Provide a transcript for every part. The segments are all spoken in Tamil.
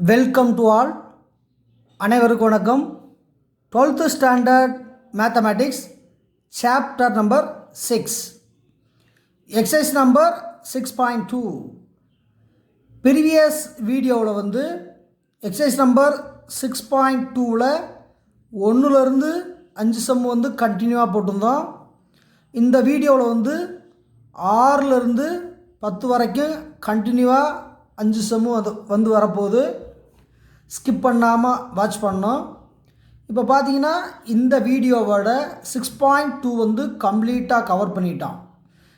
Welcome to all. அனைவருக்கும் வணக்கம். 12th standard mathematics chapter number 6, exercise number 6.2. Previous வீடியோவில் எக்ஸசைஸ் நம்பர் 6.2ல் 1லேருந்து 5 சம் கண்டினியூவாக போட்டிருந்தோம். இந்த வீடியோவில் 6லேருந்து 10 வரைக்கும் கண்டினியூவாக 5 சம்மு வரப்போகுது. ஸ்கிப் பண்ணாமல் வாட்ச் பண்ணோம். இப்போ பார்த்தீங்கன்னா இந்த வீடியோவோட 6.2 கம்ப்ளீட்டாக கவர் பண்ணிட்டோம்.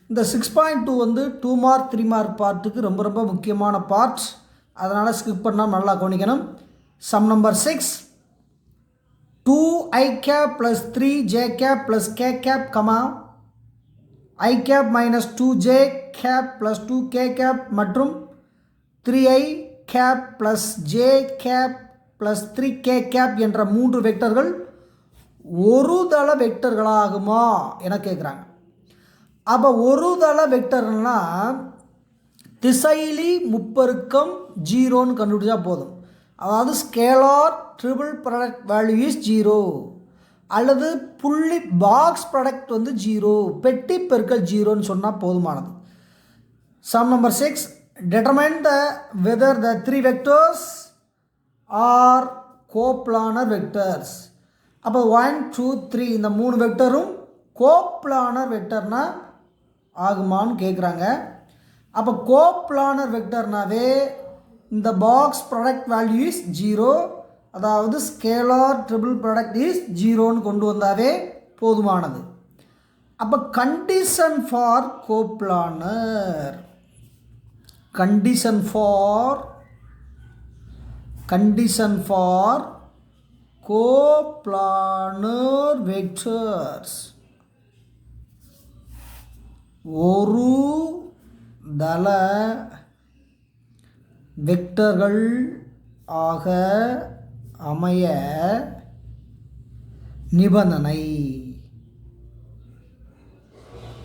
இந்த 6.2 2 மார்க் 3 மார்க் பார்ட்டுக்கு ரொம்ப ரொம்ப முக்கியமான பார்ட். அதனால் ஸ்கிப் பண்ணாமல் நல்லா கவனிக்கணும். Sum number 6, 2i cap plus 3j cap plus k cap, i cap minus 2j cap plus 2k cap மற்றும் 3i cap plus j cap plus 3k cap என்ற 3 வெக்டர்கள் ஒரு தள வெக்டர்களாகுமா என கேட்குறாங்க. அப்போ ஒரு தள வெக்டர்னா திசையிலி முப்பெருக்கம் 0ன்னு கண்டுபிடிச்சா போதும். அதாவது scalar triple product value is 0 அல்லது புள்ளி பாக்ஸ் ப்ராடக்ட் 0, பெட்டி பெருக்கல் 0ன்னு சொன்னால் போதுமானது. Sum number 6, determine whether the 3 vectors are coplanar vectors. அப்போ 1 2 3 இந்த 3 வெக்டரும் கோப்ளானர் வெக்டர்னா ஆகுமான்னு கேட்குறாங்க. அப்போ கோப்ளானர் வெக்டர்னாவே இந்த பாக்ஸ் ப்ராடக்ட் வேல்யூ இஸ் 0, அதாவது ஸ்கேலார் ட்ரிபிள் ப்ராடக்ட் இஸ் 0ன்னு கொண்டு வந்தாவே போதுமானது. அப்போ condition for coplanar, condition for coplanar vectors, ஒரு தள வெக்டர்கள் ஆக அமைய நிபந்தனை.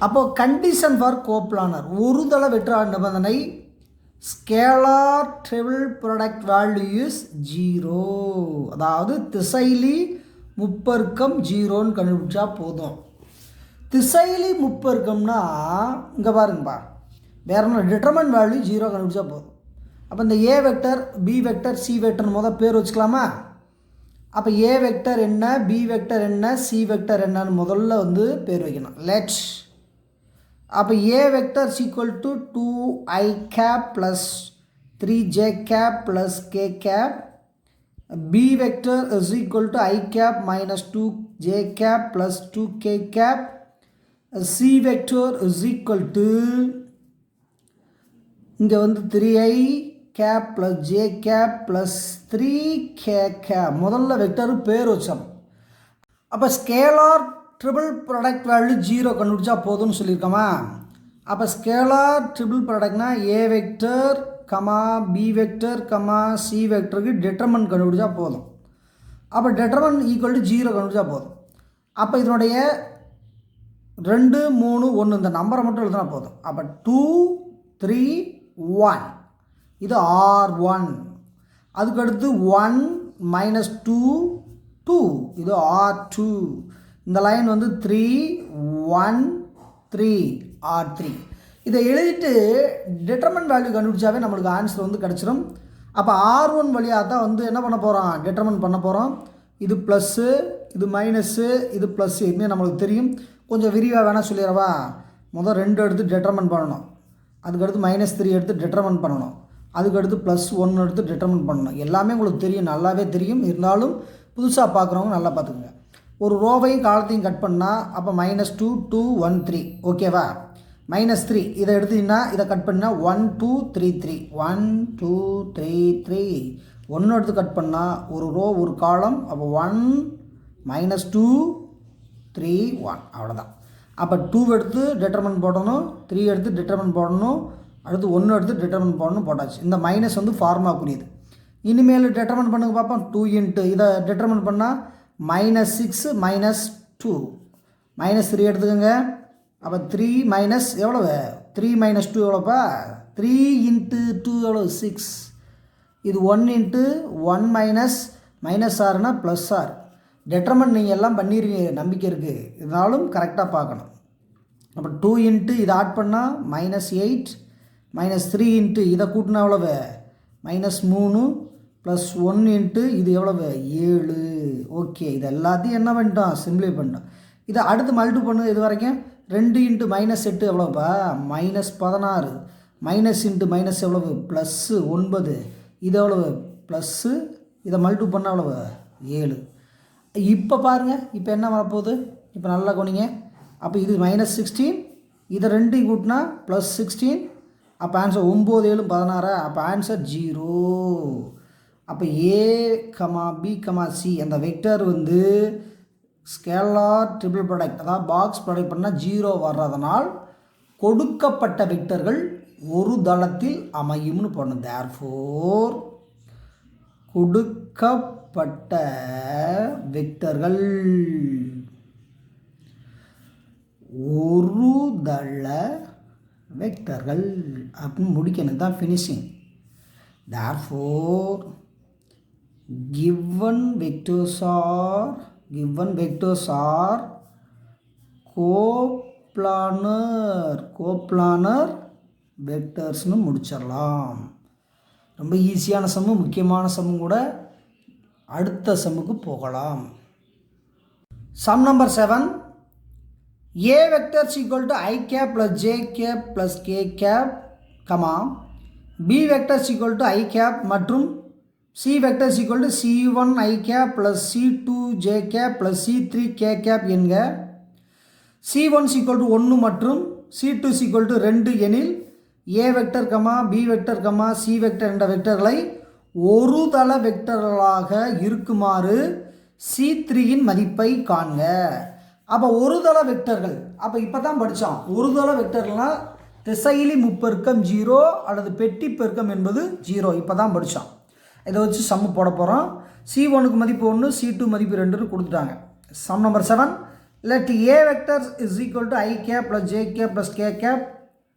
அப்போ கண்டிஷன் ஃபார் கோப்ளானர் ஒரு தள வெக்டர் நிபந்தனை scalar triple product value is 0, அதாவது திசையிலி முப்பெருக்கம் 0ன்னு கண்டுபிடிச்சா போதும். திசையிலி முப்பெருக்கம்னா இங்கே பாருங்கப்பா, வேற ஒன்று டிட்டர்மன் வேல்யூ 0 கண்டுபிடிச்சா போதும். அப்போ இந்த A vector B vector C vector முதல் பேர் வச்சுக்கலாமா? அப்போ ஏ வெக்டர் என்ன, பி வெக்டர் என்ன, சி வெக்டர் என்னன்னு முதல்ல பேர் வைக்கணும். லெட் அப்போ A vector equal to 2i cap plus 3j cap plus k cap, b vector is equal to i cap minus 2j cap plus 2k cap, c vector is equal to இங்கே 3i cap plus j cap plus 3k cap. முதல்ல வெக்டர் பேர் வச்சோம். அப்போ ஸ்கேலார் ட்ரிபிள் ப்ராடக்ட் வேல்யூ 0 கண்டுபிடிச்சா போதும்னு சொல்லியிருக்கோமா? அப்போ ஸ்கேலார் ட்ரிபிள் ப்ராடக்ட்னா A vector B vector C வெக்டருக்கு டிட்டர்மன் கண்டுபிடிச்சா போதும். அப்போ டிட்டர்மன் ஈக்குவல் டு 0 கண்டுபிடிச்சா போதும். அப்போ இதனுடைய 2 3 1 இந்த நம்பரை மட்டும் எழுதினா போதும். அப்போ 2 3 1 இது R1, அதுக்கடுத்து 1 minus 2 2 இது R2, இந்த லைன் 3 1 3 R3. இதை எழுதிட்டு டிட்டர்மன் வேல்யூ கண்டுபிடிச்சாவே நம்மளுக்கு ஆன்சர் கிடச்சிரும். அப்போ R1 வழியாக தான் என்ன பண்ண போகிறோம், டிட்டர்மன் பண்ண போகிறோம். இது ப்ளஸ்ஸு, இது மைனஸ்ஸு, இது ப்ளஸ்ஸு, இதுமே நம்மளுக்கு தெரியும். கொஞ்சம் விரிவாக வேணால் சொல்லிடுறவா? முதல் 2 எடுத்து டிட்டர்மன் பண்ணணும், அதுக்கடுத்து -3 எடுத்து டிட்டர்மன் பண்ணணும், அதுக்கடுத்து +1 எடுத்து டிட்டர்மன் பண்ணணும். எல்லாமே உங்களுக்கு தெரியும், நல்லாவே தெரியும். இருந்தாலும் புதுசாக பார்க்குறவங்க நல்லா பார்த்துக்குங்க. ஒரு ரோவையும் காலத்தையும் கட் பண்ணால் அப்போ -2 2 1 3, ஓகேவா? -3 இதை எடுத்தீங்கன்னா இதை கட் பண்ணால் 1 2 3 3 1 2 3 3 1 எடுத்து கட் பண்ணால் ஒரு ரோ ஒரு காலம். அப்போ 1 -2 3 1 அவ்வளோதான். அப்போ 2 எடுத்து டிட்டர்மன் போடணும், 3 எடுத்து டிட்டர்மன் போடணும், அடுத்து 1 எடுத்து டிட்டர்மன் போடணும், போட்டாச்சு. இந்த மைனஸ் ஃபார்முலாக்குரியது. இனிமேல் டிட்டர்மன் பண்ணுங்க பார்ப்போம். 2 இன்ட்டு இதை டிட்டர்மன் பண்ணால் -6 -2 -3 எடுத்துக்கோங்க. அப்போ 3 மைனஸ் எவ்வளவு, 3 - 2 எவ்வளோப்பா? 3 × 2 எவ்வளோ, 6. இது 1 இன்ட்டு 1 மைனஸ் ஆர்னா ப்ளஸ் ஆர். டெட்டர்மெண்ட் நீங்கள் எல்லாம் பண்ணிடுவீங்க, நம்பிக்கை இருக்குது. இருந்தாலும் கரெக்டாக பார்க்கணும். அப்போ 2 இன்ட்டு இதை ஆட் பண்ணால் -8 -3 இன்ட்டு இதை கூட்டினா எவ்வளவு -3 ப்ளஸ் 1 இன்ட்டு இது எவ்வளவு 7. ஓகே, இது எல்லாத்தையும் என்ன பண்ணிட்டோம், சிம்பிளை பண்ணிட்டோம். இதை அடுத்து மல்டிபிள் பண்ணு. இது வரைக்கும் 2 இன்ட்டு -8 எவ்வளோப்பா -16. மைனஸ் இன்ட்டு மைனஸ் எவ்வளவு +9. இது எவ்வளவு ப்ளஸ்ஸு. இதை மல்டிபிள் பண்ணால் எவ்வளவு 7. இப்போ பாருங்கள், இப்போ என்ன வரப்போகுது, இப்போ நல்லா கவனிங்க. அப்போ இது -16, இதை 2 கூட்டினா +16. அப்போ ஆன்சர் 9 7 16. அப்போ ஆன்சர் 0. அப்போ A, B, C அந்த வெக்டர் வந்து ஸ்கேலார் ட்ரிபிள் ப்ராடக்ட், அதாவது பாக்ஸ் ப்ராடக்ட் பண்ணால் 0 வர்றதுனால் கொடுக்கப்பட்ட வெக்டர்கள் ஒரு தளத்தில் அமையும்னு போடணும். தேர்ஃபோர் கொடுக்கப்பட்ட வெக்டர்கள் ஒரு தள வெக்டர்கள் அப்படின்னு முடிக்கணும், தான் finishing. Therefore given vectors are coplanar வெக்டர்ஸ்னு முடிச்சிடலாம். ரொம்ப ஈஸியான சம்மு, முக்கியமான சம்மு கூட. அடுத்த சம்முக்கு போகலாம். Sum number 7. A vectors equal to I cap plus J cap plus K cap, B vectors equal to I cap மற்றும் C vectors equal to C1 I cap plus C2 J cap plus C3 K cap என்க. C1 equal to 1 மற்றும் C2 equal to 2 எனில் A vector, B vector, C vector என்ற வெக்டர்களை ஒரு தள வெக்டர்களாக இருக்குமாறு C3 மதிப்பை காண்க. அப்போ ஒரு தள வெக்டர்கள், அப்போ இப்போ தான் படித்தோம். ஒரு தள வெக்டர்னால் திசையிலி முப்பெருக்கம் 0 அல்லது பெட்டி பெருக்கம் என்பது 0. இப்போ தான் படித்தோம். இதை வச்சு சம்மு போட போகிறோம். C1க்கு மதிப்பு 1, C2 மதிப்பு 2 கொடுத்துட்டாங்க. Sum number 7. let A vector is equal to I cap plus J cap plus K cap,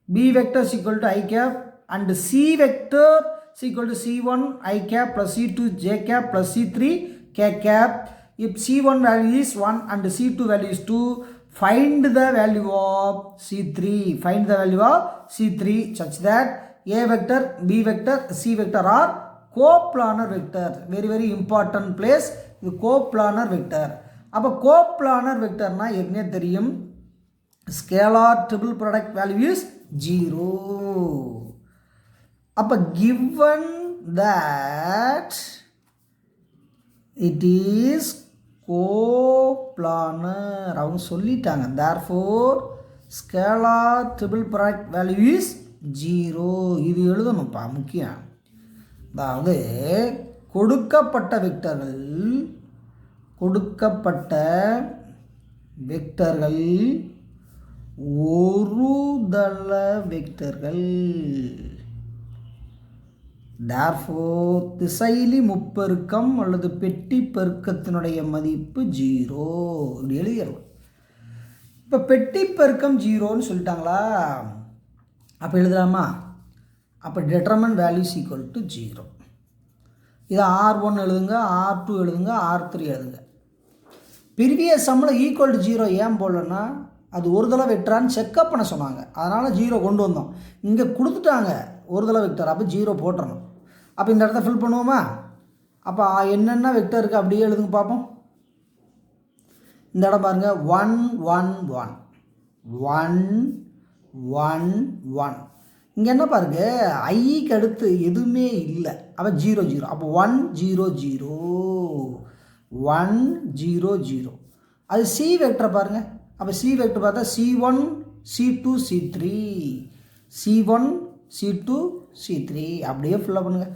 B vector is equal to I cap and C vector is equal to C1 I cap plus C2 J cap plus C3 K cap. If C1 value is 1 and C2 value is 2, find the value of C3. Find the value of C3 such that A vector, B vector, C vector are coplanar vector. Very very important place. இது coplanar vector. அப்போ coplanar vectorனா ஏற்கனவே தெரியும், scalar triple product value is 0. அப்போ given that it is coplanar அவங்க சொல்லிட்டாங்க. therefore scalar triple product value is 0. இது எழுதணும்ப்பா, முக்கியம். அதாவது கொடுக்கப்பட்ட வெக்டர்கள் ஒரு தள வெக்டர்கள். therefore திசையிலி முப்பெருக்கம் அல்லது பெட்டி பெருக்கத்தினுடைய மதிப்பு 0 இப்படி எழுதிடலாம். இப்போ பெட்டி பெருக்கம் 0ன்னு சொல்லிட்டாங்களா, அப்போ எழுதலாமா? அப்போ determine value is equal to 0. இதை R1 எழுதுங்க, R2 எழுதுங்க, R3 எழுதுங்க. ப்ரீவியஸ் சம்மில் ஈக்குவல் டு 0 ஏன் போடலன்னா அது ஒரு தள வெக்டரான்னு செக்கப் பண்ண சொன்னாங்க, அதனால் 0 கொண்டு வந்தோம். இங்கே கொடுத்துட்டாங்க ஒரு தள வெக்டர், அப்போ 0 போட்டுறணும். அப்போ இந்த இடத்த ஃபில் பண்ணுவோமா? அப்போ என்னென்ன வெக்டர் இருக்குது அப்படியே எழுதுங்க பார்ப்போம். இந்த இடம் பாருங்கள், 1 1 1 1 1 1. இங்கே என்ன பாருங்க, ஐக்கு அடுத்து எதுவுமே இல்லை, அப்போ 0 0. அப்போ 1 0 0 1 0 0. அது சி வெக்டர் பாருங்கள். அப்போ சி வெக்டர் பார்த்தா C1 C2 C3 C1 C2 C3 அப்படியே ஃபுல்லாக பண்ணுங்கள்.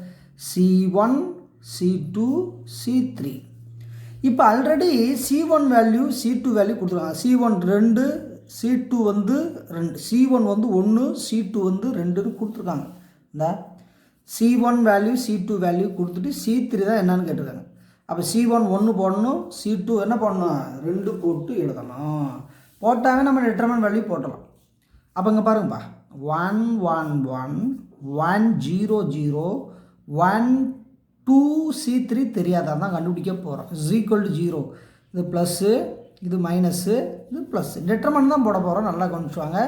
C1 C2 C3. இப்போ already C1 value C2 value கொடுத்துருக்காங்க. C1 2, C2 வந்து 2, C1 வந்து 1, C2 வந்து 2ன்னு கொடுத்துருக்காங்க. இந்த C1 வேல்யூ C2 வேல்யூ கொடுத்துட்டு C3 தான் என்னன்னு கேட்டிருக்காங்க. அப்போ C1 1 போடணும், C2 என்ன பண்ணணும் 2 போட்டு எழுதணும். போட்டாங்க நம்ம டிட்டர்மைன் வேல்யூ போட்டலாம். அப்போ இங்கே பாருங்கப்பா, 1 1 1 1 0 0 1 2C3 தெரியாது, அதான் கண்டுபிடிக்க போகிறோம். =0. இது ப்ளஸ்ஸு, இது மைனஸு, இது ப்ளஸ்ஸு. டிட்டர்மெண்ட் தான் போட போகிறோம். நல்லா கவனிச்சுவாங்க.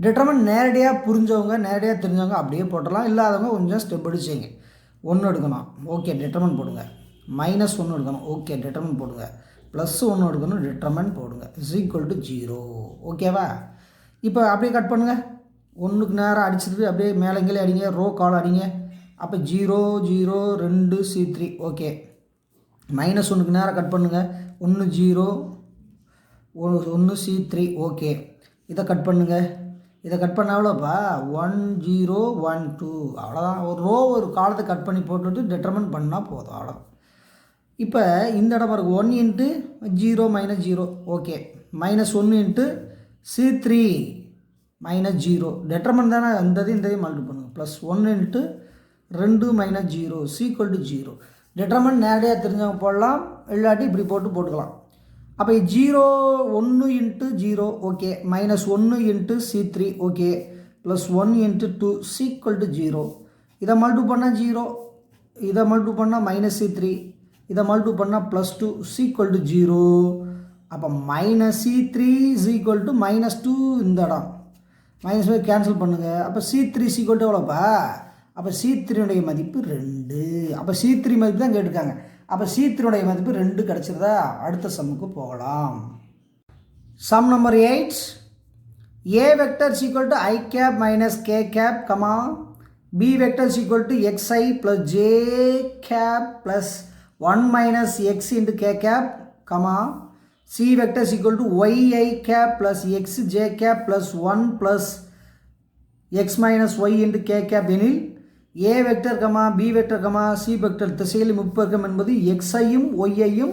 டிட்டர்மெண்ட் நேரடியாக புரிஞ்சவங்க, நேரடியாக தெரிஞ்சவங்க அப்படியே போட்டலாம். இல்லாதவங்க கொஞ்சம் ஸ்டெப் அடிச்சிங்க. 1 எடுக்கணும், ஓகே டிட்டர்மெண்ட் போடுங்க. -1 எடுக்கணும், ஓகே டிட்டர்மெண்ட் போடுங்க. +1 எடுக்கணும், டிட்டர்மெண்ட் போடுங்க. =0. ஓகேவா? இப்போ அப்படியே கட் பண்ணுங்கள். 1க்கு நேரம் அடிச்சுட்டு அப்படியே மேலே அடிங்க, ரோ கால் அடிங்க. அப்போ 0 0 2 C3 ஓகே. -1க்கு நேரம் கட் பண்ணுங்கள். 1 0 1 C3 ஓகே. இதை கட் பண்ணுங்கள். இதை கட் பண்ண எவ்வளோப்பா? 1 0 1 2 அவ்வளோதான். ஒரு ரோ ஒரு காலத்தை கட் பண்ணி போட்டுட்டு டிட்டர்மெண்ட் பண்ணால் போதும், அவ்வளோதான். இப்போ இந்த இடம் பாருங்க, 1 × 0 -0 ஓகே. -1 × C3 -0 டிட்டர்மெண்ட் தானே. இந்ததையும் மல்டிபிள் பண்ணுங்கள். +1 × 2 -0 0. டிட்டர்மெண்ட் நேரடியாக தெரிஞ்சவங்க போடலாம், இல்லாட்டி இப்படி போட்டுக்கலாம். அப்போ 0 1 × 0 ஓகே. -1 × C3 okay. +1 × 2 =0. இதை மல்டிபிள் பண்ணால் 0, இதை மல்டிபிள் பண்ணால் -C3, இதை மல்டிபிள் பண்ணால் +2 =0. அப்போ -C3 -2 இந்த இடம் -5 கேன்சல் பண்ணுங்கள். அப்போ C3 எவ்வளோப்பா? அப்போ C3 மதிப்பு 2. அப்போ C3 மதிப்பு தான் கேட்டிருக்காங்க. அப்போ C3 மதிப்பு 2 கிடச்சிருதா? அடுத்த சம்முக்கு போகலாம். Sum number 8. A vector = I cap minus K cap, B vector = xi plus j cap plus 1 minus x into K cap, C vector = yi cap plus xj cap plus 1 plus x minus y into K cap எனில் A vector, B vector, C vector திசையில் முப்பெருக்கம் என்பது xஐயும் yஐயும்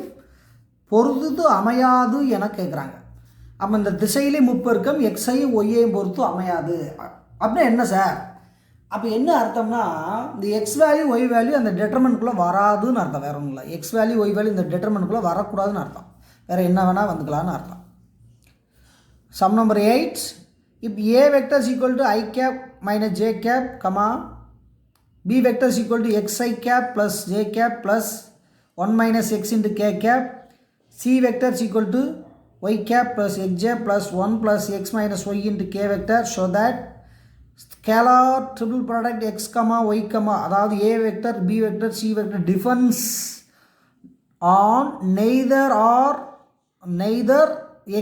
பொறுத்து அமையாது என கேட்குறாங்க. அப்போ இந்த திசையிலே முப்பெருக்கம் xஐயும் yஐயும் பொறுத்து அமையாது அப்படின்னா என்ன சார்? அப்போ என்ன அர்த்தம்னா, இந்த x வேல்யூ y வேல்யூ அந்த டெட்டர்மெண்ட்குள்ளே வராதுன்னு அர்த்தம். வேறு ஒன்றும் இல்லை. x வேல்யூ y வேல்யூ இந்த டெட்டர்மெண்ட்குள்ளே வரக்கூடாதுன்னு அர்த்தம். வேறு என்ன வேணால் வந்துக்கலான்னு அர்த்தம். Sum number 8. இப்போ A vector = I cap minus j cap, B vector = xi cap plus j cap plus 1 minus x into K cap, C vector = y cap plus xj plus 1 plus x minus y into K vector. So that scalar triple product x, y, அதாவது A vector, B vector, C vector depends on neither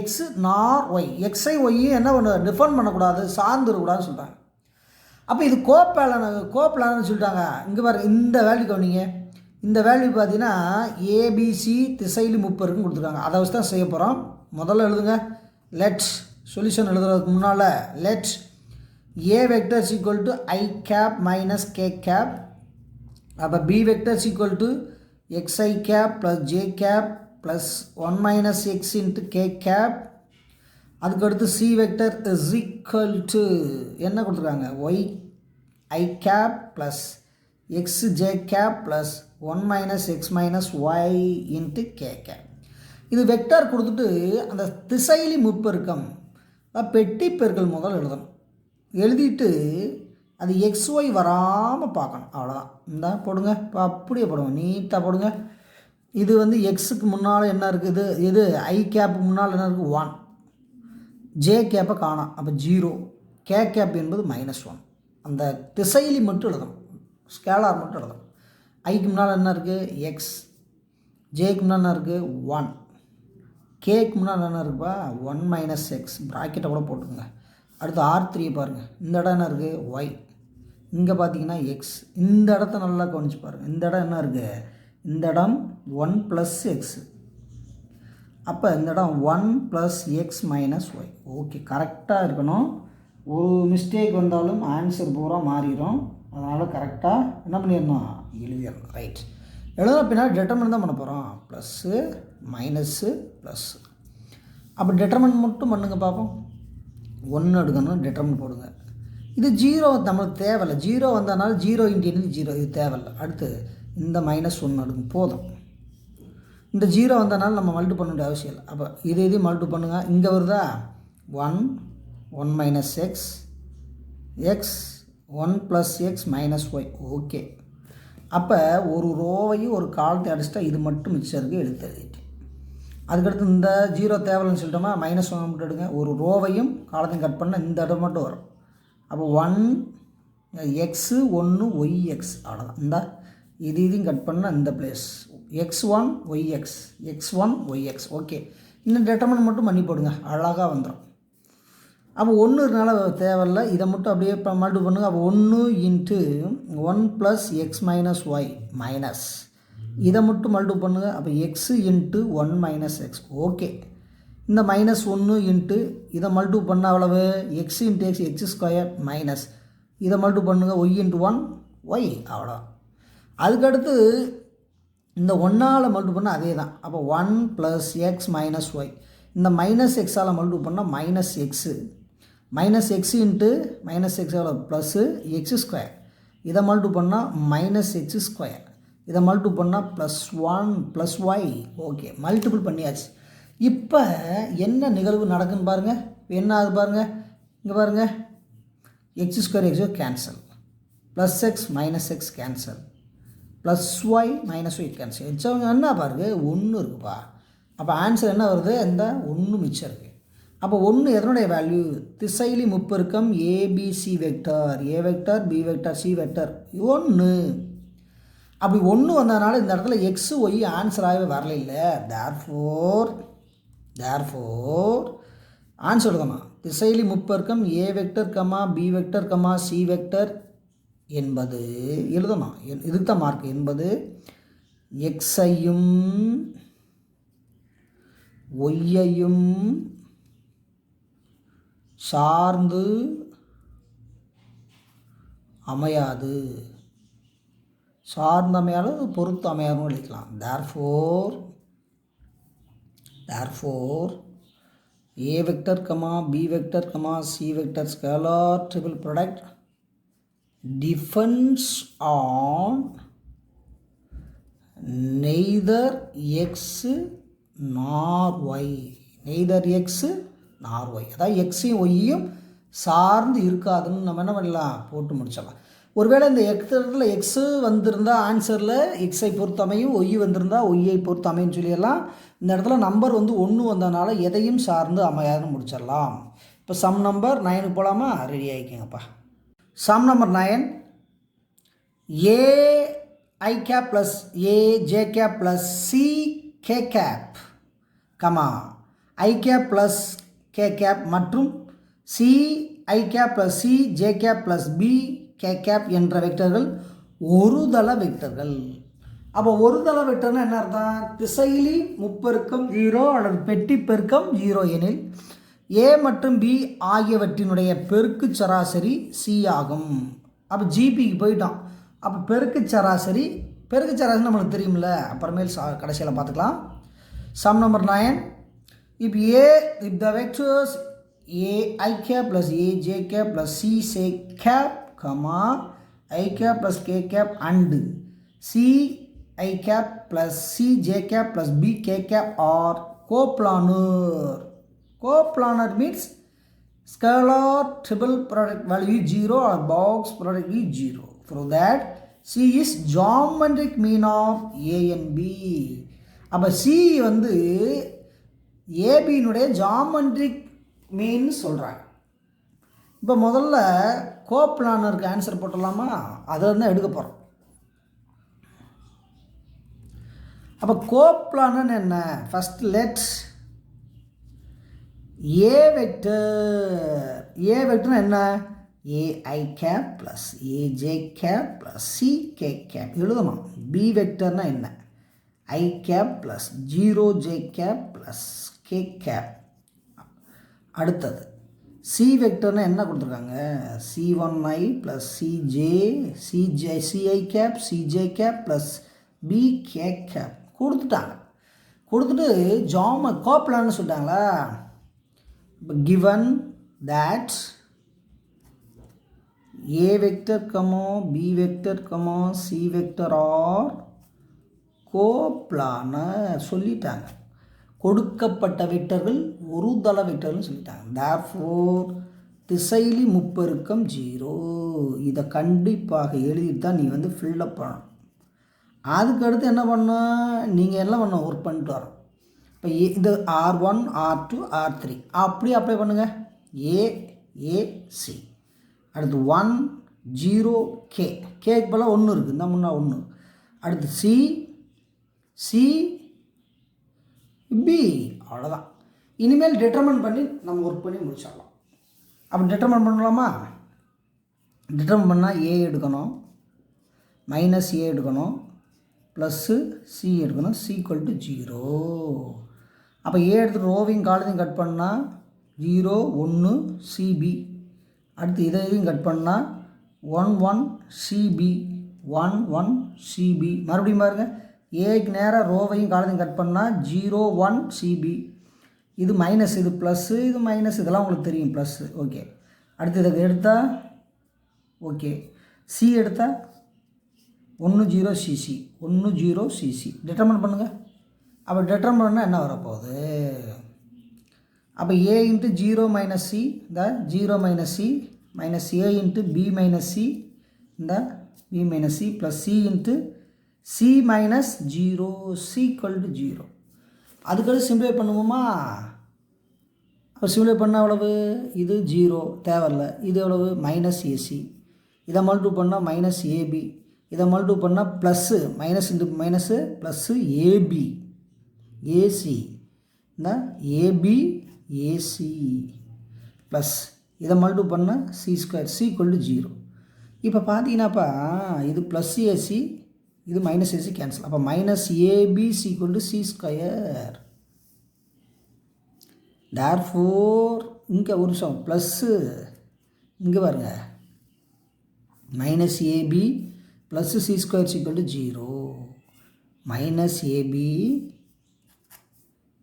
x nor y. xஐ y என்ன பண்ண டிஃபெண்ட் பண்ணக்கூடாது, சார்ந்துருக்கூடாதுன்னு சொல்கிறாங்க. அப்போ இது கோப்லான்னு சொல்லிட்டாங்க. இங்கே பாருங்க, இந்த வேல்யூ கவனிங்க. இந்த வேல்யூ பார்த்தீங்கன்னா ஏபிசி திசையில் முப்பெருக்கும் கொடுத்துருக்காங்க. அதை வச்சு தான் செய்ய போகிறோம். முதல்ல எழுதுங்க. லெட் சொல்யூஷன் எழுதுறதுக்கு முன்னால் let A vector = I cap minus K cap. அப்போ B vector = xi cap plus j cap plus 1 minus x into K cap. அதுக்கடுத்து C vector is equal to என்ன கொடுத்துருக்காங்க? y I cap plus x j cap plus 1 minus x minus y into K cap. இது வெக்டர் கொடுத்துட்டு அந்த திசையிலி முப்பெருக்கம் பெட்டி பெருக்கல் முதல் எழுதணும். எழுதிட்டு அது xy வராமல் பார்க்கணும். அவ்வளோதான். இந்த போடுங்க. இப்போ அப்படியே போடுங்க, நீட்டாக போடுங்க. இது வந்து எக்ஸுக்கு முன்னால் என்ன இருக்குது? இது ஐ கேப்புக்கு முன்னால் என்ன இருக்குது? 1. ஜே கேப்பை காணோம், அப்போ 0. கே கேப் என்பது -1. அந்த திசையிலி மட்டும் எழுதணும், ஸ்கேலார் மட்டும் எழுதணும். ஐக்கு முன்னால் என்ன இருக்குது? எக்ஸ். ஜேக்கு முன்னால் என்ன இருக்குது? 1. கேக்கு முன்னால் என்ன இருக்குப்பா? 1 minus x. ப்ராக்கெட்டை கூட போட்டுக்கோங்க. அடுத்து R3 பாருங்கள். இந்த இடம் என்ன இருக்குது? ஒய். இங்கே பார்த்தீங்கன்னா எக்ஸ். இந்த இடத்த நல்லா கவனிச்சு பாருங்கள். இந்த இடம் என்ன இருக்குது? இந்த இடம் 1 + x. அப்போ இந்த இடம் 1 + x - y. ஓகே, கரெக்டாக இருக்கணும். ஒரு மிஸ்டேக் வந்தாலும் ஆன்சர் பூரா மாறிடும். அதனால் கரெக்டாக என்ன பண்ணிடணும்? எழுதிடணும். ரைட். எழுத பின்னாடி டெட்டர்மெண்ட் தான் பண்ண போகிறோம். Plus minus plus. அப்போ டெட்டர்மெண்ட் மட்டும் பண்ணுங்க பார்ப்போம். 1 எடுக்கணும், டெட்டர்மெண்ட் போடுங்க. இது 0 நம்மளுக்கு தேவையில்லை. 0 வந்ததுனால 0 × 0 இது தேவையில்லை. அடுத்து இந்த -1 எடுக்கும் போதும். இந்த 0 வந்ததுனால நம்ம மல்டிபிள் பண்ண வேண்டிய அவசியம் இல்லை. அப்போ இதையும் மல்டிபிள் பண்ணுங்கள். இங்கே வருதா? 1 1 - x x 1 + x - y. Okay. அப்போ ஒரு ரோவையும் ஒரு காலத்தை அடிச்சிட்டா இது மட்டும் மிச்சம் இருக்குது எடுத்து எழுதிட்டு. அதுக்கடுத்து இந்த 0 தேவையில்லைன்னு சொல்லிட்டோமா, -1 மட்டும் எடுங்க. ஒரு ரோவையும் காலத்தையும் கட் பண்ணால் இந்த இடம் மட்டும் வரும். அப்போ 1 எக்ஸு 1 ஒய்எக்ஸ் அவ்வளோதான். இந்த இதையும் கட் பண்ணால் இந்த place x1 yx x1 yx. Okay, இன்னும் டெட்டர்மெண்ட் மட்டும் பண்ணி போடுங்க, அழகாக வந்துடும். அப்போ 1னால தேவையில்லை, இதை மட்டும் அப்படியே இப்போ மல்டிபிள் பண்ணுங்கள். அப்போ 1 இன்ட்டு 1 + x - y மைனஸ் இதை மட்டும் மல்டிபிள் பண்ணுங்கள். அப்போ x இன்ட்டு 1 - x. ஓகே, இந்த -1 இன்ட்டு இதை மல்டிபிள் பண்ண அவ்வளவு x into x x² minus இதை மல்டிபிள் பண்ணுங்கள் y இன்ட்டு 1 y அவ்வளோ. அதுக்கடுத்து இந்த 1ஆல் மல்டிபிள் பண்ணால் அதே தான். அப்போ 1 + x - y. இந்த -x மல்டிபிள் பண்ணால் -x -x இன்ட்டு -x எவ்வளோ ப்ளஸ்ஸு x². இதை மல்டிபிள் பண்ணால் -x². இதை மல்டிபிள் பண்ணால் +1 + y. ஓகே, மல்டிபிள் பண்ணியாச்சு. இப்போ என்ன நிகழ்வு நடக்குன்னு பாருங்கள். என்ன ஆகுது பாருங்கள், இங்கே பாருங்கள், x² x cancel, +x - x cancel, +y - y cancel. வச்சவங்க என்ன பாருங்க 1 இருக்குப்பா. அப்போ ஆன்சர் என்ன வருது, இந்த 1 மிச்சம் இருக்குது. அப்போ 1 எதனுடைய வேல்யூ, திசையிலி முப்பெருக்கம் A B C vector, A vector B vector C vector 1. அப்படி 1 வந்ததுனால இந்த இடத்துல எக்ஸ் ஒய் ஆன்சராகவே வரல இல்லை. தேர்ஃபோர் ஆன்சர் எழுதமா, திசையிலி முப்பெருக்கம் A vector comma B vector comma C vector என்பது எழுதணும். இதுக்கு தான் மார்க். என்பது எக்ஸையும் ஒய்யையும் சார்ந்து அமையாது, சார்ந்து அமையாது, பொறுத்து அமையாதுன்னு எழுதிக்கலாம். Therefore A vector comma B vector comma C vector scalar triple product depends on neither x nor y. neither x nor y, அதாவது எக்ஸையும் ஒய்யும் சார்ந்து இருக்காதுன்னு நம்ம என்ன பண்ணலாம், போட்டு முடிச்சிடலாம். ஒருவேளை இந்த இடத்துல எக்ஸு வந்திருந்தால் ஆன்சரில் எக்ஸை பொறுத்தமையும் ஒய் வந்திருந்தால் ஒய்யை பொறுத்து அமையும் சொல்லிடலாம். இந்த இடத்துல நம்பர் 1 வந்ததுனால எதையும் சார்ந்து அமையாதுன்னு முடிச்சிடலாம். இப்போ சம் நம்பர் 9 போகலாமா, ready ஆகிக்கங்கப்பா. Sum number 9, a I cap plus a j cap plus c k cap, comma I cap plus k cap மற்றும் c I cap plus c j cap plus b k cap என்ற வெக்டர்கள் ஒரு தள வெக்டர்கள். அப்போ ஒரு தள வெக்டர்னா என்ன அர்த்தம், திசையிலி முப்பெருக்கம் 0 அல்லது பெட்டி பெருக்கம் 0 எனில் ஏ மற்றும் பி ஆகியவற்றினுடைய பெருக்கு சராசரி சி ஆகும். அப்போ ஜிபிக்கு போயிட்டோம். அப்போ பெருக்கு சராசரி நம்மளுக்கு தெரியும்ல, அப்புறமேல் கடைசியில் பார்த்துக்கலாம். Sum number 9, if the vectors a I cap plus a j cap plus c say cap, comma I cap plus k cap and c I cap plus c j cap plus b k cap are coplanar. Coplanar means scalar triple product value is 0 or box product is 0. Prove that C is geometric mean of A and B. அப்போ C வந்து ஏபியினுடைய ஜாமெட்ரிக் மீன் சொல்கிறாங்க. இப்போ முதல்ல கோப்ளானருக்கு ஆன்சர் போட்டலாமா, அதில் தான் எடுக்க போகிறோம். அப்போ கோப்ளானர் என்ன, ஃபஸ்ட் லெட்ஸ் ஏ வெக்டர் என்ன, A I cap plus A J cap plus C K cap எழுதணும். பி வெக்டர்னா என்ன, I cap plus 0j cap plus K cap. அடுத்தது சி வெக்டர்னா என்ன கொடுத்துருக்காங்க, C1i plus C I cap C J cap plus B K cap கொடுத்துட்டு கோப்ளான்னு சொல்லிட்டாங்களா. given that a vector comma b vector comma c vector are coplanar சொல்லிட்டாங்க. கொடுக்கப்பட்ட வெக்டர்கள் ஒரு தள வெக்டர்னு சொல்லிட்டாங்க. therefore திசையிலி முப்பெருக்கம் 0. இதை கண்டிப்பாக எழுதிட்டு தான் நீ ஃபில்லப் பண்ணணும். அதுக்கு அடுத்து என்ன பண்ணோம், நீங்கள் என்ன பண்ணோம், ஒர்க் பண்ணிட்டு வரோம். இப்போ இது R1 R2 R3 அப்படியே அப்ளை பண்ணுங்கள். ஏசி அடுத்து 1 0 கேக்கு போல் 1 இருக்குது, இந்த முன்னா 1. அடுத்து சி பி, அவ்வளோதான். இனிமேல் டிட்டர்மன் பண்ணி நம்ம ஒர்க் பண்ணி முடிச்சிடலாம். அப்போ டிட்டர்மன் பண்ணலாமா? டிட்டர்மன் பண்ணால் ஏ எடுக்கணும், மைனஸ் ஏ எடுக்கணும், ப்ளஸ்ஸு சி எடுக்கணும், சி ஈக்குவல் டு 0. அப்போ ஏ எடுத்து ரோவையும் காலத்தையும் கட் பண்ணால் 0 1 சிபி. அடுத்து இதையும் கட் பண்ணால் 1 1 சிபி 1 1 சிபி. மறுபடியும் பாருங்கள், ஏக்கு நேராக ரோவையும் காலத்தையும் கட் பண்ணால் 0 1 சிபி. இது மைனஸ், இது ப்ளஸ்ஸு, இது மைனஸ், இதெல்லாம் உங்களுக்கு தெரியும், ப்ளஸ்ஸு. ஓகே. அடுத்து இதை எடுத்தால் ஓகே, சி எடுத்தால் 1 0 சிசி 1 0 சிசி. டிட்டர்மன் பண்ணுங்கள். அப்போ டிட்டர்மன் பண்ணால் என்ன வரப்போகுது? அப்போ ஏ இன்ட்டு 0 மைனஸ் சி, இந்த 0 minus C minus A into B minus C, இந்த B minus C plus C into C minus 0 C equal to 0. அதுக்கடுத்து சிம்பிளை பண்ணுவோமா? அப்போ சிம்பிளை பண்ணால் எவ்வளவு? இது 0 தேவையில்ல. இது எவ்வளவு? Minus AC. இதை மல்டிப்ளை பண்ணால் மைனஸ் ஏபி. இதை மல்டிப்ளை பண்ணால் plus, minus into minus plus AB AC, இந்த ஏபி ஏசி ப்ளஸ் இதை மல்டிப்ளை பண்ணால் C square C equal to 0. இப்போ பார்த்தீங்கன்னாப்பா இது ப்ளஸ் ஏசி, இது மைனஸ் ஏசி கேன்சல். அப்போ minus AB C equal to C square. Therefore இங்கே ஒரு நிமிஷம், ப்ளஸ்ஸு இங்கே பாருங்க, minus AB plus C square equal to 0. Minus AB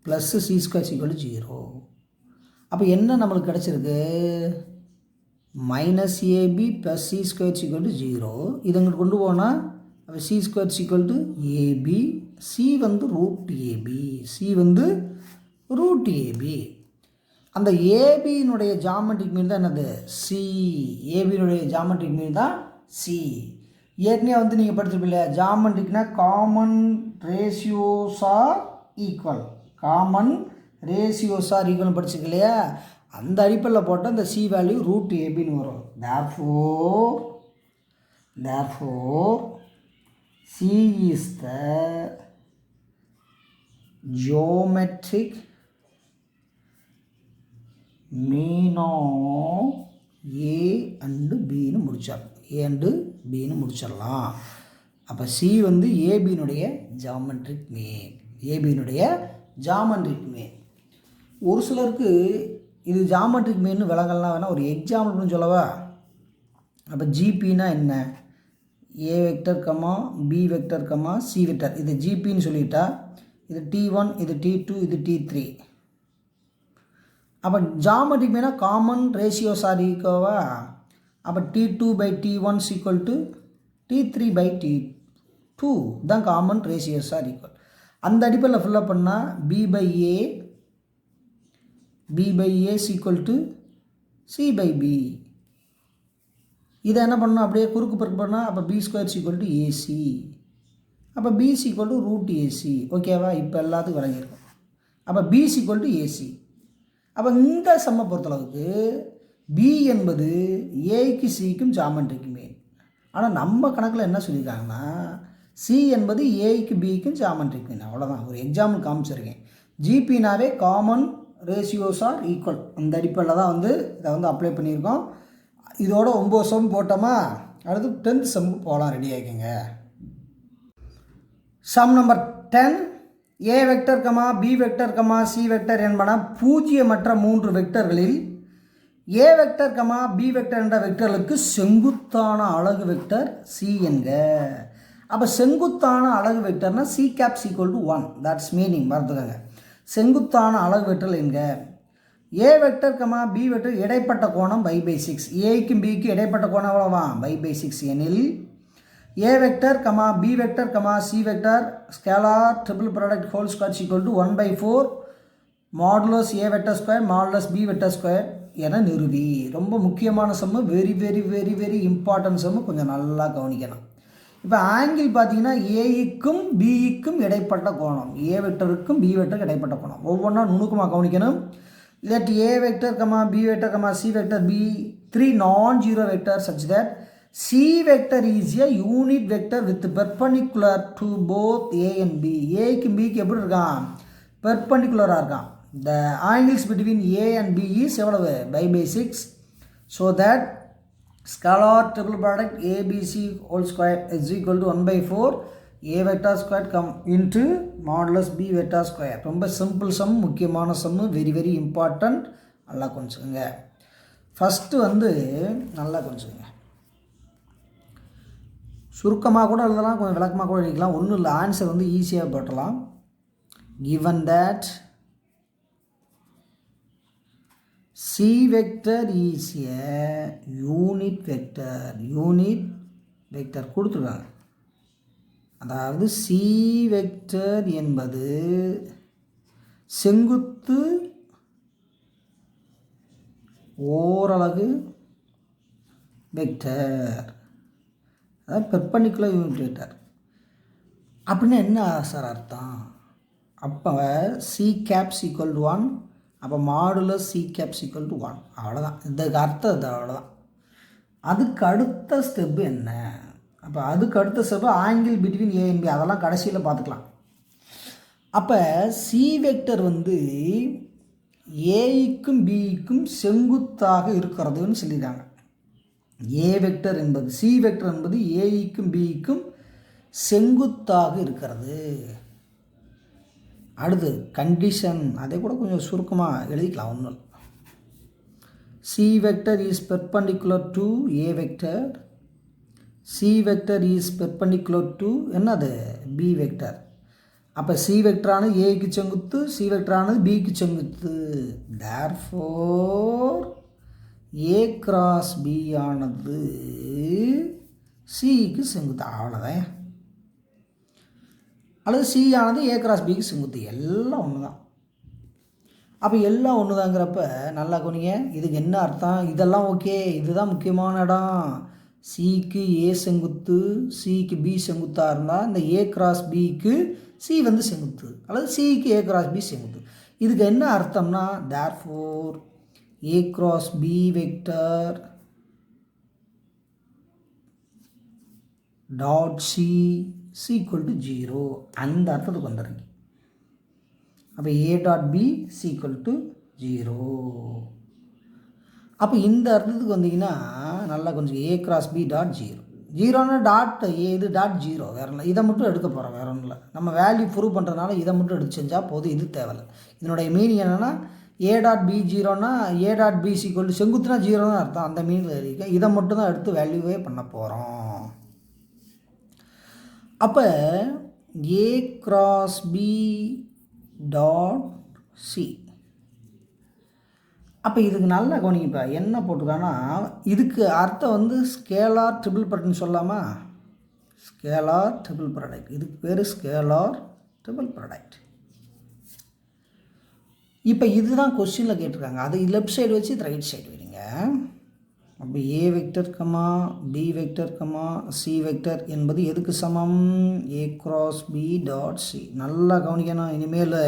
plus C square equal to 0. அப்போ என்ன நம்மளுக்கு கிடச்சிருக்கு? Minus AB plus C square equal to 0. இது அங்கே கொண்டு போனால் அப்போ C square equal to AB. C வந்து ரூட் ஏபி, சி வந்து ரூட் ஏபி. அந்த ஏபியினுடைய ஜாமெட்ரிக் மீன் தான் என்னது? சி. ஏபியினுடைய ஜாமெட்ரிக் மீன் தான் சி. ஏற்கனவே வந்து நீங்கள் படிச்சிருப்பீங்க, ஜாமெட்ரிக்னா common ratios are equal, common ratios are equal படிச்சிருக்கு இல்லையா? அந்த அடிப்படையில் போட்டால் இந்த சி வேல்யூ ரூட் ஏபின்னு வரும். therefore C is the geometric mean of A and B ன்னு முடிச்சிடலாம். A and B ன்னு முடிச்சிடலாம். அப்போ சி வந்து ஏபியினுடைய ஜாமெட்ரிக் மீன், ஏபியினுடைய ஜாமெட்ரிக் மீன். ஒரு சிலருக்கு இது ஜாமெட்ரிக் மீன் விலங்கல்லாம் வேணால் ஒரு எக்ஸாம்பிள்னு சொல்லவா? அப்போ ஜிபின்னா என்ன? A vector comma B vector comma C vector, இது ஜிபின்னு சொல்லிட்டா இது T1, இது T2, இது T3. அப்போ ஜாமெட்ரிக் மீனா காமன் ரேஷியோஸ் ஆர் ஈக்குவா? அப்போ T2 by T1 equal to T3 by T2 தான் காமன் ரேஷியோஸ் ஆர் ஈக்குவல். அந்த அடிப்படையில் ஃபில்லப் பண்ணால் B by A equal to C by B. இதை என்ன பண்ணணும்? அப்படியே குறுக்கு பெருக்கு பண்ணால் அப்போ B square equal to AC. அப்போ B equal to root AC. ஓகேவா? இப்போ எல்லாத்துக்கும் விளங்கியிருக்கும். அப்போ பி ஈக்குவல் டு ஏசி. அப்போ இந்த சம்மை பொறுத்தளவுக்கு பி என்பது ஏக்கு சிக்கும் ஜாமெட்ரிக் மீன். ஆனால் நம்ம கணக்கில் என்ன சொல்லியிருக்காங்கன்னா சி என்பது ஏக்கு பிக்கும் ஜாமெட்ரிக் மீன். அவ்வளோதான், ஒரு எக்ஸாம்பிள் காமிச்சிருக்கேன். ஜிபினாவே காமன் ரேஷியோஸ் ஆர் ஈக்குவல். அந்த அடிப்படையில் தான் வந்து இதை வந்து அப்ளை பண்ணியிருக்கோம். இதோட 9 சம் போட்டோமா, அடுத்து 10th சம்முக்கு போகலாம். ரெடி ஆகிக்கங்க. Sum number 10. A vector comma B vector comma C vector என்பன பூஜ்ஜியமற்ற 3 வெக்டர்களில் A vector comma B vector என்ற வெக்டர்களுக்கு செங்குத்தான அலகு வெக்டர் சி என்க. அப்போ செங்குத்தான அலகு வெக்டர்னா C cap equal to 1. That's meaning, மறந்துக்கங்க. செங்குத்தான அலகு வெக்டர் என்க. A vector comma B vector இடைப்பட்ட கோணம் π/6. ஏக்கும் பிக்கு இடைப்பட்ட கோணம் எவ்வளோவா? π/6 எனில் A vector comma B vector comma C vector scalar triple product whole square equal to 1/4 modulus A vector square modulus B vector square என நிறுவி. ரொம்ப முக்கியமான sum, very very very very important sum, கொஞ்சம் நல்லா கவனிக்கணும். இப்போ ஆங்கிள் பார்த்தீங்கன்னா ஏக்கும் பிக்கும் இடைப்பட்ட கோணம், ஏ வெக்டருக்கும் பி வெக்டருக்கு இடைப்பட்ட கோணம். ஒவ்வொன்றா நுணுக்கமாக கவனிக்கணும். let a vector comma b vector comma c vector be three non-zero vectors such that c vector is a unit vector with perpendicular to both a and b. a க்கு b க்கு எப்படி இருக்கான்? பெர்பெண்டிகுலராக இருக்கான். the angles between a and b is எவ்வளவு? by 6. so that scalar triple product abc whole square is equal to 1/4 a vector square come into modulus b vector square. ரொம்ப சிம்பிள் சம், முக்கியமான சம், வெரி வெரி இம்பார்ட்டண்ட். நல்லா கொஞ்சங்க. ஃபஸ்ட்டு நல்லா கொஞ்சங்க சுருக்கமாக கூட எழுதலாம், கொஞ்சம் விளக்கமாக கூட எழுதிக்கலாம். ஒன்றும் இல்லை, ஆன்சர் ஈஸியாக போட்டலாம். given that C vector is a unit vector கொடுத்துருக்காங்க. அதாவது C வெக்டர் என்பது செங்குத்து ஓரலகு வெக்டர், அதாவது பெர்பெண்டிகுலர் யூனிட் வெக்டர். அப்படின்னா என்ன சார் அர்த்தம்? அப்போ C caps equal to 1, அப்போ modulus C caps equal to 1. அவ்வளோதான், இதுக்கு அர்த்தம் இது, அவ்வளோதான். அதுக்கு அடுத்த ஸ்டெப்பு என்ன? அப்போ அதுக்கு அடுத்த step angle between A and B, அதெல்லாம் கடைசியில் பார்த்துக்கலாம். அப்போ சி வெக்டர் ஏக்கும் பிக்கும் செங்குத்தாக இருக்கிறதுன்னு சொல்லியிருக்காங்க. ஏ வெக்டர் என்பது சி வெக்டர் என்பது ஏக்கும் பிக்கும் செங்குத்தாக இருக்கிறது. அடுத்து கண்டிஷன், அதை கூட கொஞ்சம் சுருக்கமாக எழுதிக்கலாம். ஒன்றும் C vector is perpendicular to A vector, C vector is perpendicular to என்னது? B vector. அப்போ சி வெக்டரானது ஏக்கு செங்குத்து, சி வெக்டரானது பிக்கு செங்குத்து. தேர்ஃபோர் ஏ கிராஸ் பி ஆனது சிக்கு செங்குத்து. அவ்வளோதான். அல்லது சி ஆனது ஏ கிராஸ் பிக்கு செங்குத்து. எல்லாம் ஒன்று தான். அப்போ எல்லாம் ஒன்று தாங்கிறப்ப நல்லா கொனிங்க. இதுக்கு என்ன அர்த்தம்? இதெல்லாம் ஓகே, இதுதான் முக்கியமான இடம். சிக்கு ஏ செங்குத்து, சிக்கு பி செங்குத்தாக இருந்தால் இந்த ஏ கிராஸ் பிக்கு சி செங்குத்து, அல்லது சிக்கு ஏ கிராஸ் பி செங்குத்து. இதுக்கு என்ன அர்த்தம்னா, therefore A cross B vector dot C equal to 0, அந்த அர்த்தத்துக்கு வந்துடுங்க. அப்போ A dot B equal to 0. அப்போ இந்த அர்த்தத்துக்கு வந்தீங்கன்னா நல்லா கொஞ்சம் ஏ கிராஸ் பி டாட் 0. 0னா டாட் ஏ, இது டாட் 0, வேற இல்லை. இதை மட்டும் எடுக்க போகிறோம், வேற ஒன்றும் இல்லை. நம்ம வேல்யூ ப்ரூவ் பண்ணுறதுனால இதை மட்டும் எடுத்து செஞ்சால் போதும், இது தேவையில்லை. இதனுடைய மீனிங் என்னென்னா, ஏ டாட் பி 0னா A dot B equal to செங்குத்துனா 0 தான் அர்த்தம். அந்த மீனில் எழுதிக்க. இதை மட்டும் தான் எடுத்து வேல்யூவே பண்ண போகிறோம். அப்போ A cross B dot C. அப்போ இதுக்கு நல்லா கவனிப்பா என்ன போட்டிருக்காங்கன்னா, இதுக்கு அர்த்தம் ஸ்கேலார் ட்ரிபிள் ப்ராடக்ட்னு சொல்லலாமா? ஸ்கேலார் ட்ரிபிள் ப்ராடக்ட், இதுக்கு பேர் ஸ்கேலார் ட்ரிபிள் ப்ராடக்ட். இப்போ இதுதான் கொஸ்டினில் கேட்டிருக்காங்க. அது லெஃப்ட் சைடு வச்சு இது ரைட் சைடு வைங்க. அப்போ A vector comma B vector comma C vector என்பது எதுக்கு சமம்? A cross B dot C. நல்லா கவனிக்கணும். இனிமேல்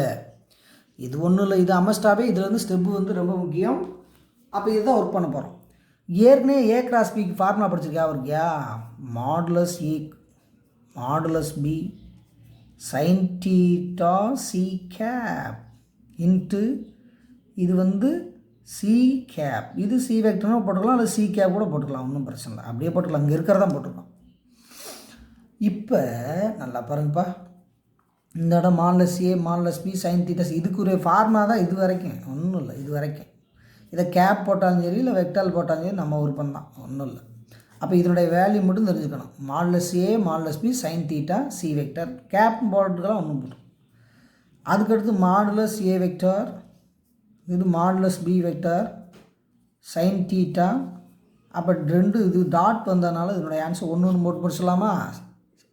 இது ஒன்றும் இல்லை, இது அமஸ்டாவே. இதில் ஸ்டெப்பு ரொம்ப முக்கியம். அப்போ இதுதான் ஒர்க் பண்ண போகிறோம். ஏற்கனவே ஏ கிராஸ் பிக்கு ஃபார்முலா படிச்சிருக்கா இருக்கியா? Modulus A modulus B sine theta C cap into இது சி கேப். இது சி வெக்டர்னா போட்டுக்கலாம், அல்லது சி கேப் கூட போட்டுக்கலாம், ஒன்றும் பிரச்சனை இல்லை. அப்படியே போட்டுக்கலாம், இங்கே இருக்கிறதான் போட்டுக்கலாம். இப்போ நல்லா பாருங்கப்பா, இந்த இடம் modulus A modulus B sine theta. இதுக்கு ஒரு ஃபார்முலா தான் இது வரைக்கும், ஒன்றும் இல்லை. இது வரைக்கும் இதை கேப் போட்டாலும் சரி, இல்லை வெக்டால் போட்டாலும் சரி, நம்ம விருப்பம் தான், ஒன்றும் இல்லை. அப்போ இதனுடைய வேல்யூ மட்டும் தெரிஞ்சுக்கணும். Modulus A modulus B sine theta C vector. Cap போட்டுக்கலாம், ஒன்றும் போட்டு. அதுக்கடுத்து மாடுலஸ் ஏ வெக்டர், இது modulus B vector sine theta. அப்போ ரெண்டு இது டாட் வந்ததுனால இதனுடைய ஆன்சர் 1 போட்டு படிச்சலாமா?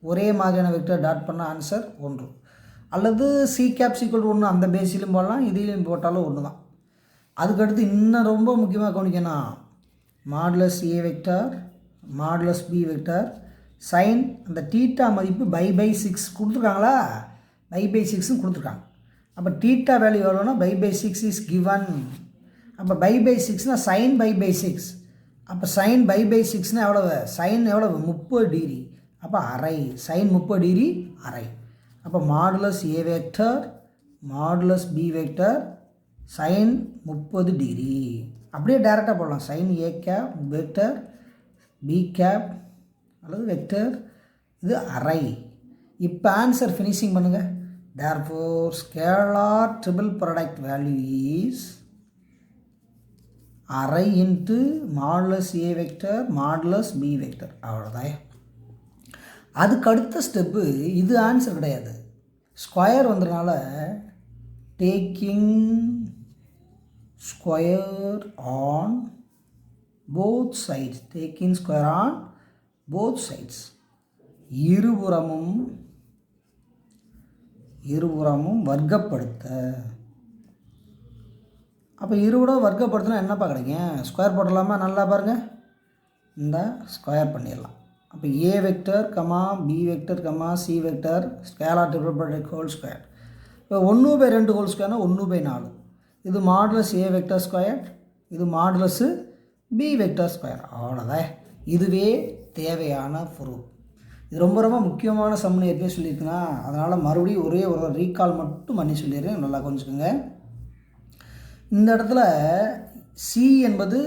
ஒரே மாதிரியான வெக்டர் டாட் பண்ண ஆன்சர் 1. அல்லது சி கேப் ஈக்குவல் 1 அந்த பேஸிலும் போடலாம், இதிலையும் போட்டாலும் 1 தான். அதுக்கடுத்து இன்னும் ரொம்ப முக்கியமாக கவனிக்கணும். Modulus A vector modulus B vector sine அந்த தீட்டா மதிப்பு பை 6 கொடுத்துருக்காங்களா, பை 6 கொடுத்துருக்காங்க. அப்போ தீட்டா வேல்யூ எவ்வளோனா பை 6 இஸ் கிவன். அப்போ பை 6னா சைன் பை 6. அப்போ சைன் பை 6னா எவ்வளவு, சைன் எவ்வளவு 30 டிகிரி. அப்போ அரை, சைன் 30 டிகிரி அரை. அப்போ modulus A vector modulus B vector sine 30 degree. அப்படியே டேரெக்டாக போடலாம். Sine A cap vector B cap அல்லது வெக்டர் இது அரை. இப்போ ஆன்சர் ஃபினிஷிங் பண்ணுங்கள். therefore scalar triple product value is அரை into modulus A vector modulus B vector. அவ்வளோதான். அதுக்கு அடுத்த ஸ்டெப்பு இது ஆன்சர் கிடையாது. ஸ்கொயர் வந்ததுனால taking square on both sides, taking square on both sides, இருபுறமும் வர்க்கப்படுத்த. அப்போ இருபுறம் வர்க்கப்படுத்தினா என்னப்பா கிடைக்கும், ஸ்கொயர் போடலாமா, நல்லா பாருங்கள், இந்த ஸ்கொயர் பண்ணிடலாம். அப்போ A vector comma B vector comma C vector scalar triple product whole square. இப்போ 1/2 ஹோல் ஸ்கொயர்னா 1/4. இது மாடுலஸ் ஏ வெக்டர் ஸ்கொயர், இது மாடுலஸ் பி வெக்டர் ஸ்கொயர். அவ்வளோதான். இதுவே தேவையான ப்ரூஃப். இது ரொம்ப ரொம்ப முக்கியமான சம்னு ஏற்கனவே சொல்லியிருக்குன்னா, அதனால் மறுபடியும் ஒரே ஒரு ரீகால் மட்டும் பண்ணி சொல்லிடுறேன், நல்லா கொஞ்சிக்கோங்க. இந்த இடத்துல சி என்பது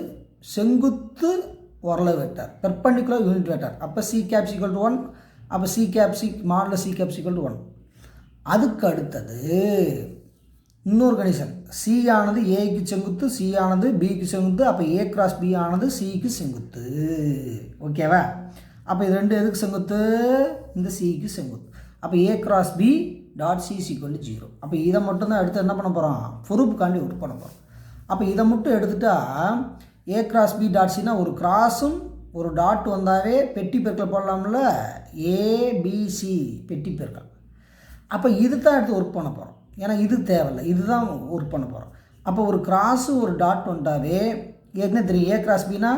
செங்குத்து ஓரளவு வெக்டர், பெர்பெண்டிகுலர் யூனிட் வெக்டர். அப்போ சி கேப் ஈக்குவல் டு 1, அப்போ C gap modulus C cap equal to 1. அதுக்கு அடுத்தது இன்னொரு கண்டிஷன், சி ஆனது ஏக்கு செங்குத்து, சி ஆனது பிக்கு செங்குத்து, அப்போ ஏ கிராஸ் பி ஆனது சிக்கு செங்குத்து. ஓகேவா? அப்போ இது ரெண்டு எதுக்கு செங்குத்து, இந்த சிக்கு செங்குத்து. அப்போ A cross B dot C equal to 0. அப்போ இதை மட்டும்தான் எடுத்து என்ன பண்ண போகிறோம், ப்ரூஃப்காண்டி ஒர்க் பண்ண போகிறோம். அப்போ இதை மட்டும் எடுத்துட்டா ஏ கிராஸ் பி டாட் சினா ஒரு கிராஸும் ஒரு டாட் வந்தாவே பெட்டி பெருக்கல் போடலாம்ல, ஏபிசி பெட்டி பெருக்கல். அப்போ இது தான் எடுத்து ஒர்க் பண்ண போகிறோம், ஏன்னா இது தேவையில்லை, இதுதான் ஒர்க் பண்ண போகிறோம். அப்போ ஒரு கிராஸு ஒரு டாட் வந்தாவே ஏற்கனவே தெரியும், ஏ கிராஸ் பின்னா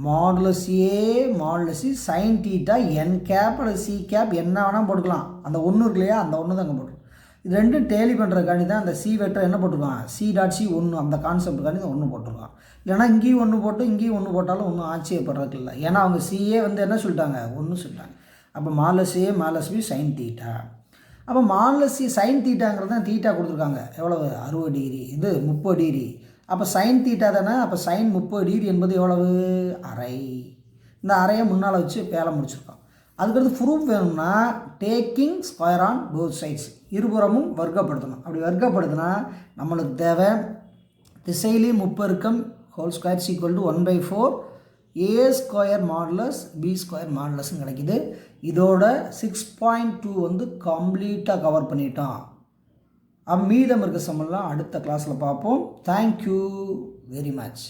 modulus A modulus C sine theta N gap அல்லது சி கேப் என்ன வேணால் போட்டுக்கலாம். அந்த ஒன்று இருக்கு இல்லையா, அந்த ஒன்று தான் அங்கே போட்டுருக்கோம். இது ரெண்டும் டேலி பண்ணுறதுக்காண்டி தான் அந்த சி வெக்டர் என்ன போட்டிருக்கான், சி டாட் சி 1, அந்த கான்செப்டுக்காண்டி தான் 1 போட்டிருக்கான். இல்லைனா இங்கேயும் 1 போட்டு இங்கேயும் 1 போட்டாலும் ஒன்றும் ஆச்சரியப்படுறதுக்கு இல்லை, ஏன்னா அவங்க சிஏ வந்து என்ன சொல்லிட்டாங்க, 1 சொல்லிட்டாங்க. அப்போ modulus A modulus B sine theta. அப்போ மாடுலஸ் சி சைன் தீட்டாங்கிறது தான் தீட்டா கொடுத்துருக்காங்க, எவ்வளவு 60 டிகிரி, இது 30 டிகிரி. அப்போ சைன் தீட்டா தானே, அப்போ சைன் 30 டிகிரி என்பது எவ்வளவு, அரை. இந்த அரையை முன்னால் வச்சு வேலை முடிச்சிருக்கோம். அதுக்கடுத்து ப்ரூஃப் வேணும்னா taking square on both sides, இருபுறமும் வர்க்கப்படுத்தணும். அப்படி வர்க்கப்படுத்தினா நம்மளுக்கு தேவை திசையிலே முப்பெருக்கம் whole square equal to 1/4 A square modulus B square மாடுலஸ்ன்னு கிடைக்கிது. இதோட 6.2 வந்து கம்ப்ளீட்டாக கவர் பண்ணிட்டோம். மீதம் இருக்க சம்மெல்லாம் அடுத்த கிளாஸில் பார்ப்போம். Thank you very much.